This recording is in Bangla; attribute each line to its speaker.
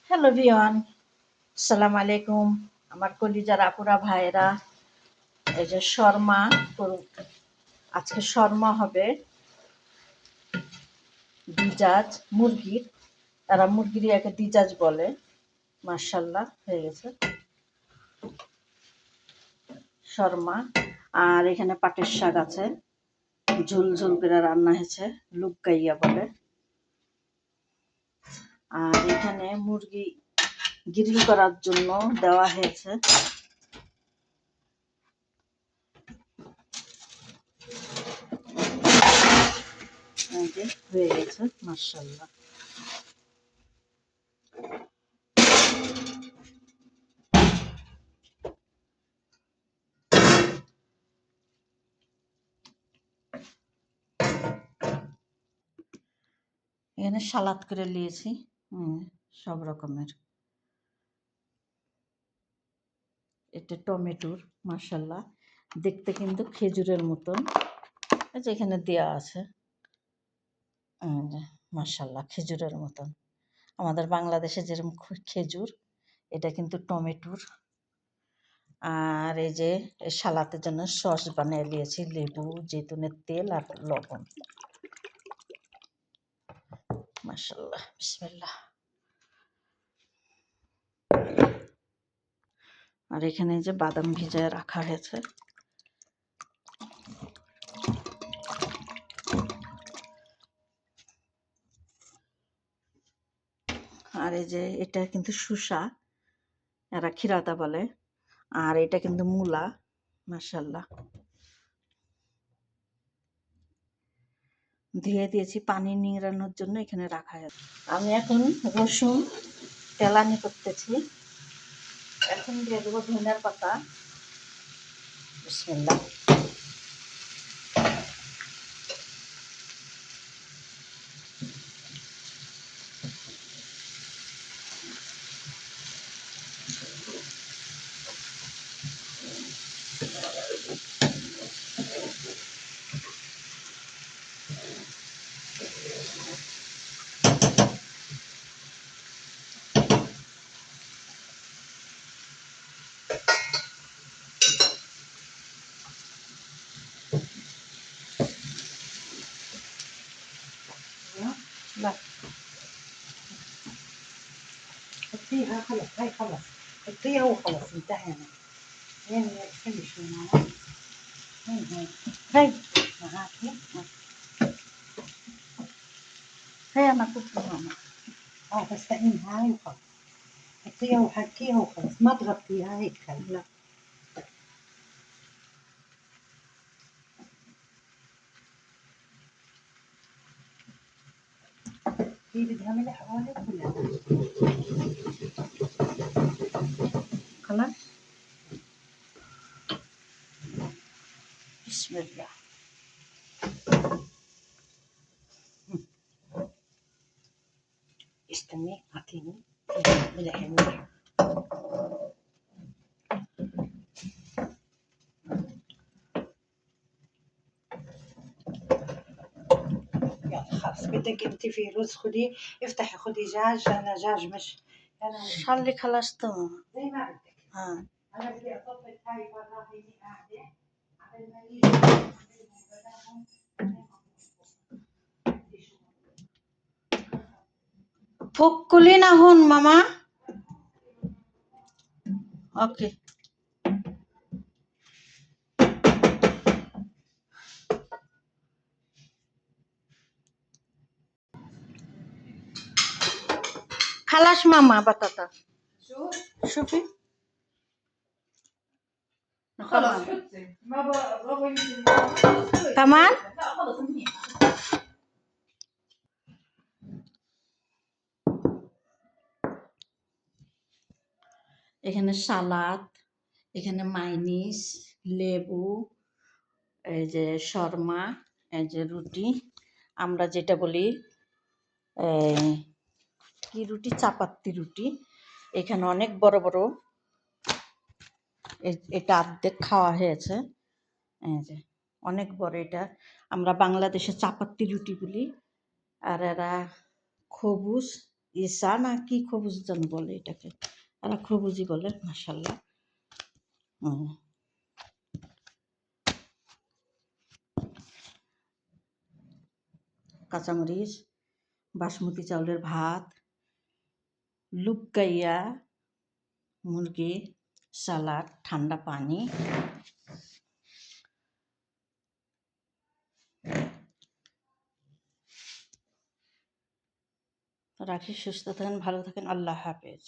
Speaker 1: হ্যালো ভিওয়ান, আসসালামু আলাইকুম। আমার কলিজার আপুরা ভাইয়েরা, এই যে শর্মা আজকে শর্মা হবে দিজাজ মুরগির। তারা মুরগির একে দিজাজ বলে। মাশাল্লাহ, হয়ে গেছে শর্মা। আর এখানে পাটের শাক আছে, ঝোল ঝোল করে রান্না হয়েছে, লুকাইয়া বলে। আর এখানে মুরগি গ্রিল করার জন্য দেওয়া হয়েছে। হয়ে গেছে মাশাল্লাহ। এখানে সালাদ করে নিয়েছি সব রকমের। এটা টমেটোর, মাশাল্লাহ দেখতে কিন্তু খেজুরের মতন। এই যে এখানে দেওয়া আছে, মাশাল্লাহ খেজুরের মতন। আমাদের বাংলাদেশে যেরকম খেজুর, এটা কিন্তু টমেটোর। আর এই যে সালাদের জন্য সস বানিয়ে নিয়েছি, লেবু, জৈতুনের তেল আর লবণ। মাশাল্লাহ, বিসমিল্লাহ। আর এখানে যে বাদাম ভিজায় রাখা হয়েছে। আর এই যে এটা কিন্তু শুষা, এরা খিরাতা বলে। আর এটা কিন্তু মূলা, মাশাল্লাহ। ধুয়ে দিয়েছি পানি নিংড়ানোর জন্য, এখানে রাখা আছে। আমি এখন রসুন তেলানি করতেছি। এখন দিয়ে দেবো ধনিয়ার পাতা। বিসমিল্লাহ। لا حطيها خلاص، هاي خلاص حطيها وخلاص انتهينا. وين خلي شوي معنا، وين هاي معاكي، هاي انا كنت ماما. بس تعين هاي وخلاص، حطيها وحركيها وخلاص، ما تغطيها هيك خلي. لا هي بدها ملح قالت ولا خلاص. بسم الله. استني اعطيني ملح ملح. خلاص بدك انت في رز خدي، افتحي خدي دجاج. انا دجاج مش انا خلي خلصته زي ما بدك. انا بدي اطبق هاي برا، هيني قاعده قبل ما يجي فكلي না হন মামা। ওকে, خلاص ماما بطاطا. شوفي خلاص حطي ما بغوي كمان. لا خلص منيح. এখানে সালাদ, এখানে মাইনিস, লেবু, এই যে শর্মা, এই যে রুটি, আমরা যেটা বলি কি রুটি, চাপাতি রুটি। এখানে অনেক বড় বড়, এটা অর্ধেক খাওয়া হয়েছে। এই যে অনেক বড়, এটা আমরা বাংলাদেশে চাপাতি রুটি বলি, আর এরা খবুজ ইসা না কি খবুজ যেন বলে এটাকে, তারা খবুজি বলে। মাশাল্লাহ। কাঁচামরিচ, বাসমতি চাউলের ভাত, লুকাইয়া মুরগি, সালাড, ঠান্ডা পানি। রাখি, সুস্থ থাকেন, ভালো থাকেন, আল্লাহ হাফেজ।